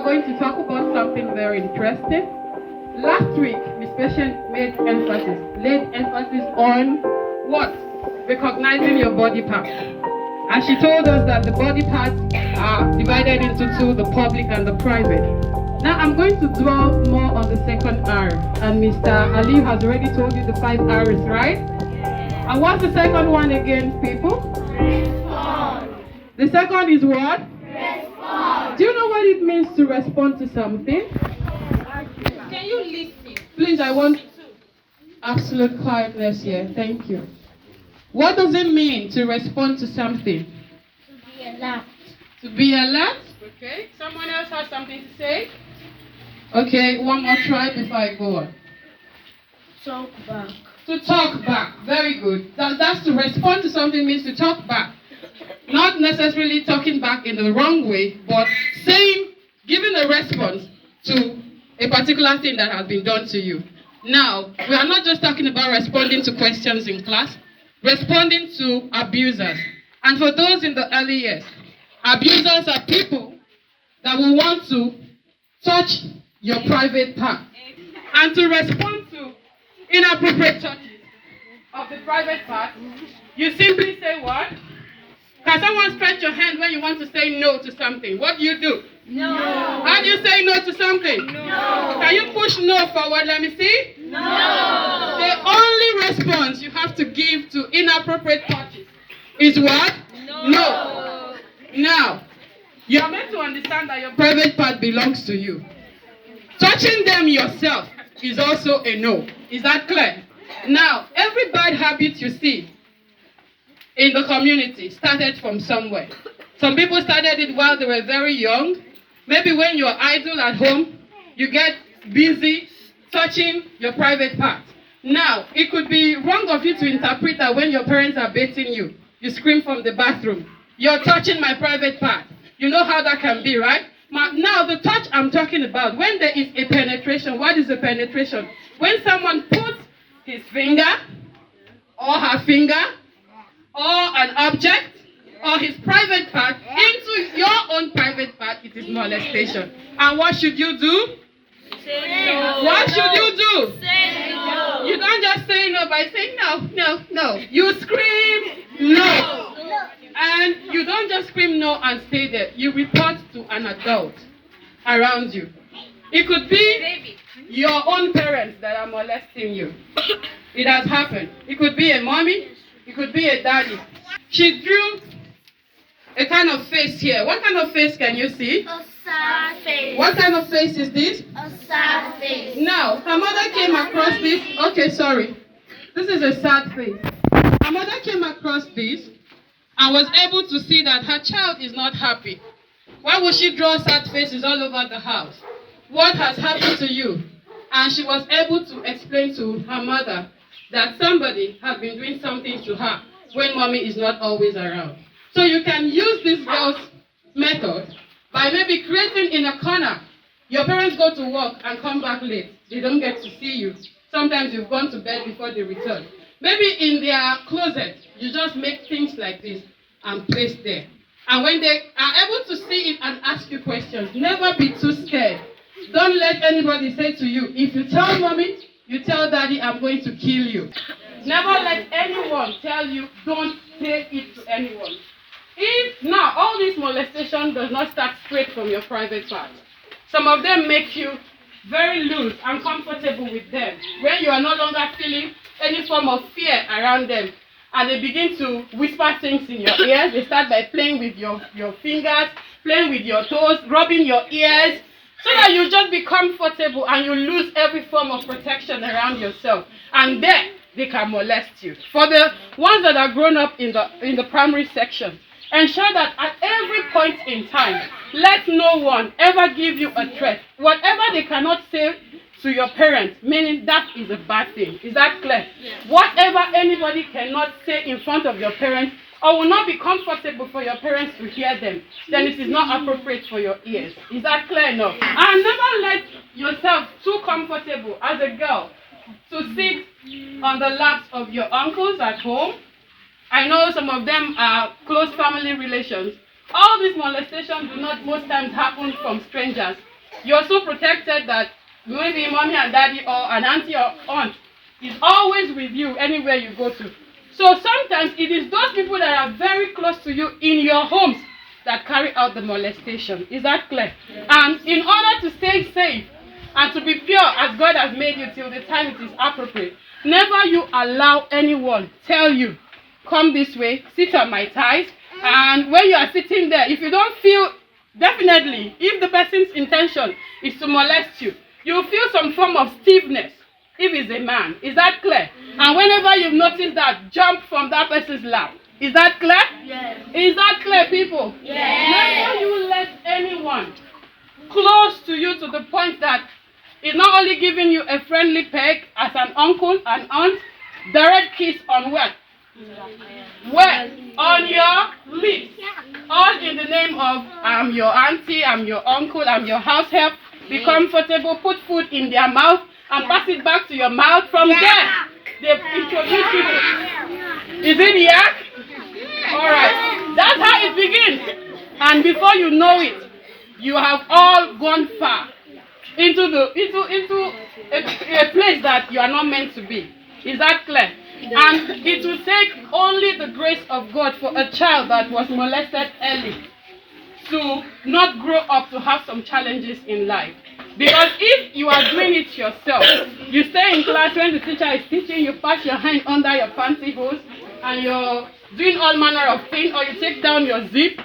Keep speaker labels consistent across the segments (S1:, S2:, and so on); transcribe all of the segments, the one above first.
S1: are going to talk about something very interesting. Last week, Ms. Patient laid emphasis on what? Recognizing your body parts. And she told us that the body parts are divided into two, the public and the private. Now I'm going to dwell more on the second R. And Mr. Ali has already told you the 5 R's, right? And what's the second one again, people?
S2: Respond.
S1: The second is what?
S2: Respond.
S1: Do you know what it means to respond to something?
S2: Can you listen?
S1: Please, I want absolute quietness here. Thank you. What does it mean to respond to something?
S2: To be alert.
S1: To be alert? Okay. Someone else has something to say? Okay, one more try before I go on.
S2: Talk back.
S1: To talk back. Very good. That's to respond to something means to talk back. Not necessarily talking back in the wrong way, but giving a response to a particular thing that has been done to you. Now, we are not just talking about responding to questions in class, responding to abusers. And for those in the early years, abusers are people that will want to touch your private part. And to respond to inappropriate touches of the private part, you simply say what? Can someone stretch your hand when you want to say no to something? What do you do?
S2: No.
S1: How do you say no to something?
S2: No.
S1: Can you push no forward? Let me see.
S2: No.
S1: The only response you have to give to inappropriate touches is what? No. Now, you are meant to understand that your private part belongs to you. Touching them yourself is also a no. Is that clear? Now, every bad habit you see in the community started from somewhere. Some people started it while they were very young. Maybe when you're idle at home, you get busy touching your private part. Now, it could be wrong of you to interpret that when your parents are beating you, you scream from the bathroom, "You're touching my private part." You know how that can be, right? Now, the touch I'm talking about, when there is a penetration, what is a penetration? When someone puts his finger or her finger or an object or his private part into your own private part, it is molestation. And what should you do?
S2: Say no.
S1: What should you do?
S2: Say no.
S1: You don't just say no by saying no. You scream no. And you don't just scream no and stay there. You report to an adult around you. It could be your own parents that are molesting you. It has happened. It could be a mommy. It could be a daddy. She drew a kind of face here. What kind of face can you see?
S2: A sad face.
S1: What kind of face is this?
S2: A sad face.
S1: Now, her mother came across this. Okay, sorry. This is a sad face. Her mother came across this and was able to see that her child is not happy. Why would she draw sad faces all over the house? What has happened to you? And she was able to explain to her mother that somebody has been doing something to her when mommy is not always around. So you can use this girl's method by maybe creating in a corner. Your parents go to work and come back late. They don't get to see you. Sometimes you've gone to bed before they return. Maybe in their closet, you just make things like this and place there. And when they are able to see it and ask you questions, never be too scared. Don't let anybody say to you, if you tell mommy, you tell daddy, I'm going to kill you. Never let anyone tell you, don't say it to anyone. If now all this molestation does not start straight from your private part, some of them make you very loose and comfortable with them. When you are no longer feeling any form of fear around them, and they begin to whisper things in your ears. They start by playing with your fingers, playing with your toes, rubbing your ears, so that you just be comfortable and you lose every form of protection around yourself. And then they can molest you. For the ones that are grown up in the primary section, ensure that at every point in time, let no one ever give you a threat. Whatever they cannot say to your parents, meaning that is a bad thing. Is that clear? Yes. Whatever anybody cannot say in front of your parents or will not be comfortable for your parents to hear them, then it is not appropriate for your ears. Is that clear enough? And never let yourself too comfortable as a girl to sit on the laps of your uncles at home. I know some of them are close family relations. All these molestations do not most times happen from strangers. You're so protected that maybe mommy and daddy or an auntie or aunt is always with you anywhere you go to. So sometimes it is those people that are very close to you in your homes that carry out the molestation. Is that clear? And in order to stay safe and to be pure as God has made you till the time it is appropriate, never you allow anyone tell you, come this way, sit on my thighs, and when you are sitting there, if you don't feel, definitely, if the person's intention is to molest you, you will feel some form of stiffness if it's a man. Is that clear? And whenever you've noticed that, jump from that person's lap. Is that clear?
S2: Yes.
S1: Is that clear, people?
S2: Yes.
S1: Never you let anyone close to you to the point that it's not only giving you a friendly peg as an uncle, an aunt, direct kiss on what? Where? On your lips. All in the name of, I'm your auntie, I'm your uncle, I'm your house help. Be comfortable, put food in their mouth, and pass it back to your mouth. From there, they introduce you to, is it yak? Alright, that's how it begins. And before you know it, you have all gone far into a place that you are not meant to be. Is that clear? And it will take only the grace of God for a child that was molested early to not grow up to have some challenges in life. Because if you are doing it yourself, you stay in class when the teacher is teaching, you pass your hand under your pantyhose and you're doing all manner of things, or you take down your zip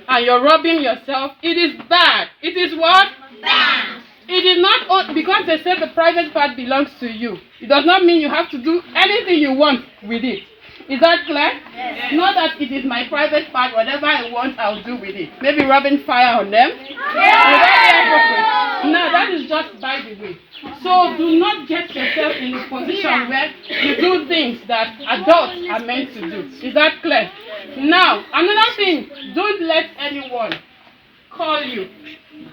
S1: and you're rubbing yourself, it is bad. It is what?
S2: Bad.
S1: It is not, because they say the private part belongs to you. It does not mean you have to do anything you want with it. Is that clear?
S2: Yes.
S1: Not that it is my private part, whatever I want, I'll do with it. Maybe rubbing fire on them.
S2: Yes.
S1: No, that is just by the way. So do not get yourself in a position where you do things that adults are meant to do. Is that clear? Now, another thing, don't let anyone call you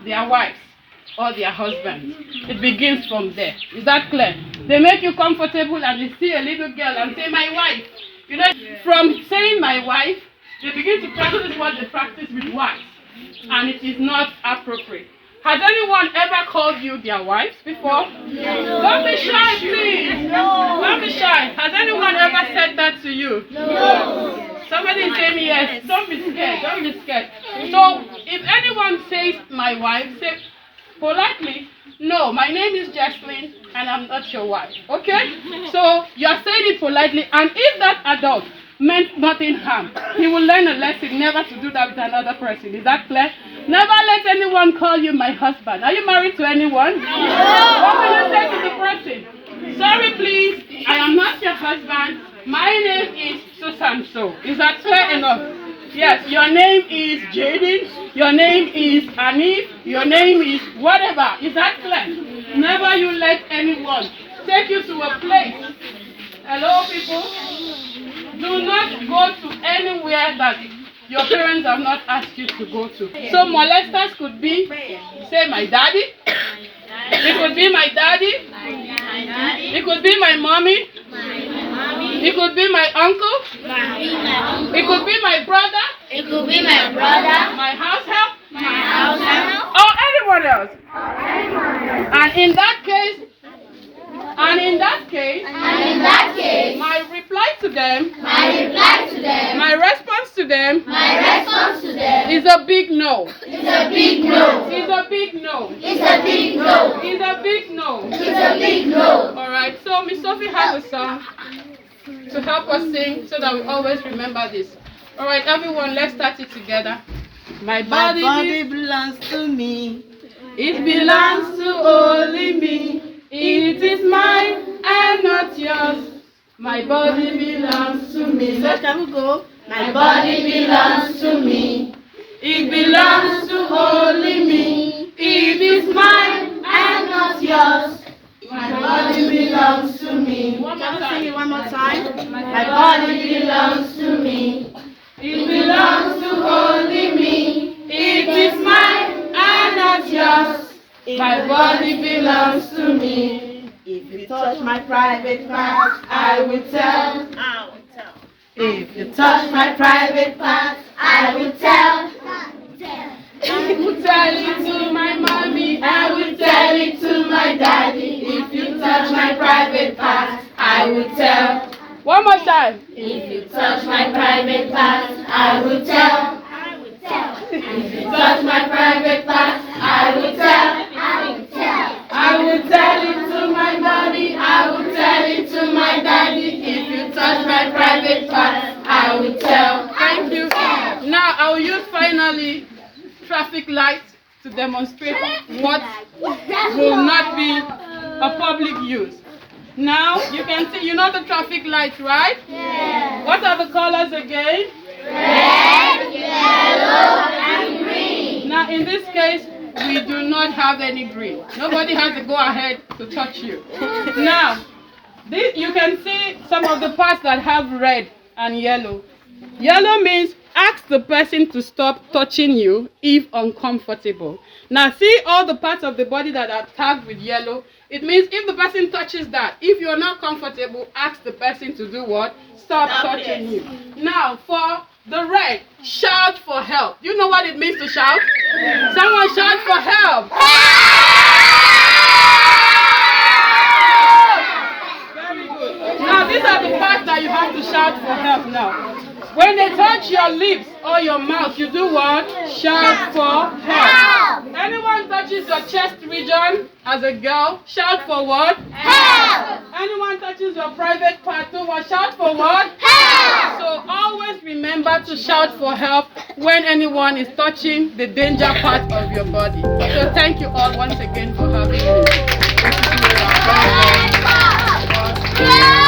S1: their wives or their husbands. It begins from there. Is that clear? They make you comfortable and you see a little girl and say, my wife. You know, from saying my wife, they begin to practice what they practice with wives. And it is not appropriate. Has anyone ever called you their wives before?
S2: No.
S1: Don't be shy, please.
S2: No.
S1: Don't be shy. Has anyone ever said that to you?
S2: No.
S1: Somebody is saying yes. Don't be scared. Don't be scared. So, if anyone says my wife, say politely, no, my name is Jesslyn and I'm not your wife. Okay? So, you are saying it politely, and if that adult meant nothing harm, he will learn a lesson never to do that with another person. Is that clear? Never let anyone call you my husband. Are you married to anyone?
S2: No.
S1: What will you say to the person? Sorry, please, I am not your husband. My name is Susan So. Is that clear enough? Yes, your name is Jaden, your name is Anif, your name is whatever. Is that clear? Never you let anyone take you to a place. Hello, people? Do not go to anywhere that your parents have not asked you to go to. So molesters could be, say, my daddy. It could be my daddy. It could be my mommy. It could be my uncle. It could be my brother.
S2: It could be my brother.
S1: My house help.
S2: My house help.
S1: Or anyone else. And in that case, my reply to them, my response to them is a big no.
S2: It's a big no.
S1: It's a big no.
S2: It's a big no.
S1: It's a big no.
S2: It's a big no.
S1: Alright, so Miss Sophie has a song to help us sing so that we always remember this. Alright, everyone, let's start it together. My body
S3: belongs to me.
S1: it belongs to only me. It is mine and not yours. My body belongs to me.
S3: So can we go?
S2: My body belongs to me.
S1: It belongs to only me. It is mine
S2: And not yours.
S1: My body belongs to me. One more
S3: Can we sing
S1: time.
S3: it one more time?
S2: My body belongs to me.
S1: It belongs to only me. It is mine and not yours. My body belongs to me.
S3: If you touch my private part,
S1: I will tell.
S3: If you touch my private part,
S2: I will tell.
S1: I will tell it to my mommy.
S2: I will tell it to my daddy. If you touch my private part, I will tell.
S1: One more time.
S2: If you touch my private part, I will tell. If you touch my private part, I will tell. I will tell it to my mommy. I will tell it to my daddy. If you touch my private part, I will tell.
S1: Thank you. Now I will use finally traffic lights to demonstrate what will not be a public use. Now you can see, you know the traffic lights, right?
S2: Yes.
S1: What are the colors again?
S2: Red, yellow, and green.
S1: Now in this case, we do not have any green. Nobody has to go ahead to touch you. Now, you can see some of the parts that have red and yellow. Yellow means ask the person to stop touching you if uncomfortable. Now see all the parts of the body that are tagged with yellow. It means if the person touches that, if you're not comfortable, ask the person to do what? Stop touching you. Now for the red, shout for help. You know what it means to shout? Someone shout for help. Very good. Now these are the parts that you have to shout for help now. When they touch your lips or your mouth, you do what? Shout for help. Anyone touches your chest region as a girl, shout for what?
S2: Help!
S1: Anyone touches your private part, do what? Shout for what?
S2: Help!
S1: So always remember to shout for help when anyone is touching the danger part of your body. So thank you all once again for having me.
S2: Help!